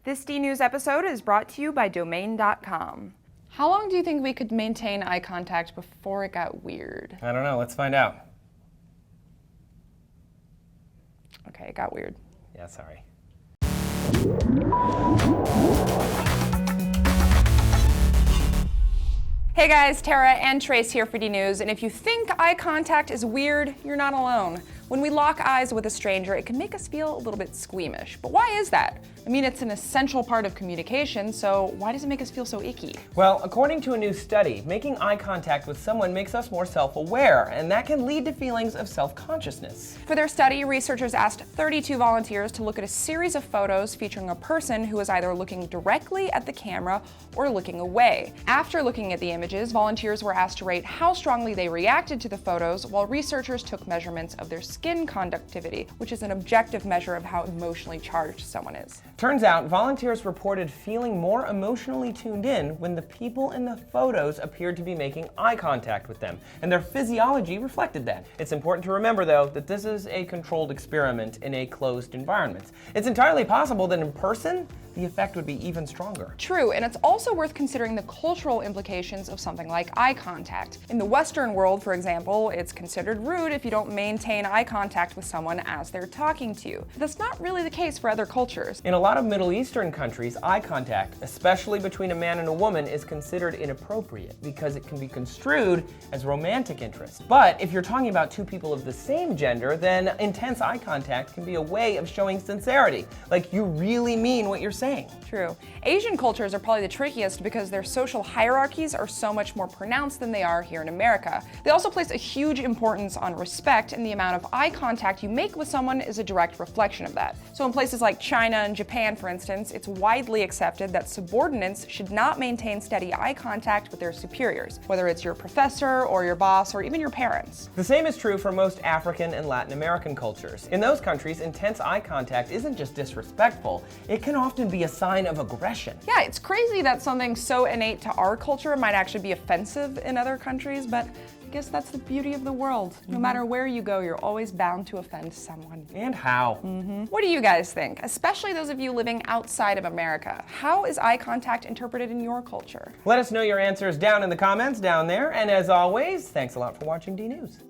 This DNews episode is brought to you by domain.com. How long do you think we could maintain eye contact before it got weird? I don't know. Let's find out. Okay, it got weird. Yeah, sorry. Hey guys, Tara and Trace here for DNews, and if you think eye contact is weird, you're not alone. When we lock eyes with a stranger, it can make us feel a little bit squeamish. But why is that? I mean, it's an essential part of communication, so why does it make us feel so icky? Well, according to a new study, making eye contact with someone makes us more self-aware, and that can lead to feelings of self-consciousness. For their study, researchers asked 32 volunteers to look at a series of photos featuring a person who was either looking directly at the camera or looking away. After looking at the images, volunteers were asked to rate how strongly they reacted to the photos, while researchers took measurements of their skin conductivity, which is an objective measure of how emotionally charged someone is. Turns out, volunteers reported feeling more emotionally tuned in when the people in the photos appeared to be making eye contact with them, and their physiology reflected that. It's important to remember, though, that this is a controlled experiment in a closed environment. It's entirely possible that in person, the effect would be even stronger. True, and it's also worth considering the cultural implications of something like eye contact. In the Western world, for example, it's considered rude if you don't maintain eye contact with someone as they're talking to you. That's not really the case for other cultures. In a lot of Middle Eastern countries, eye contact, especially between a man and a woman, is considered inappropriate because it can be construed as romantic interest. But if you're talking about two people of the same gender, then intense eye contact can be a way of showing sincerity, like you really mean what you're saying. True. Asian cultures are probably the trickiest because their social hierarchies are so much more pronounced than they are here in America. They also place a huge importance on respect, and the amount of eye contact you make with someone is a direct reflection of that. So in places like China and Japan, for instance, it's widely accepted that subordinates should not maintain steady eye contact with their superiors, whether it's your professor or your boss or even your parents. The same is true for most African and Latin American cultures. In those countries, intense eye contact isn't just disrespectful, it can often be a sign of aggression. Yeah, it's crazy that something so innate to our culture might actually be offensive in other countries, but I guess that's the beauty of the world. No matter where you go, you're always bound to offend someone. And how? What do you guys think? Especially those of you living outside of America. How is eye contact interpreted in your culture? Let us know your answers down in the comments down there, and as always, thanks a lot for watching DNews.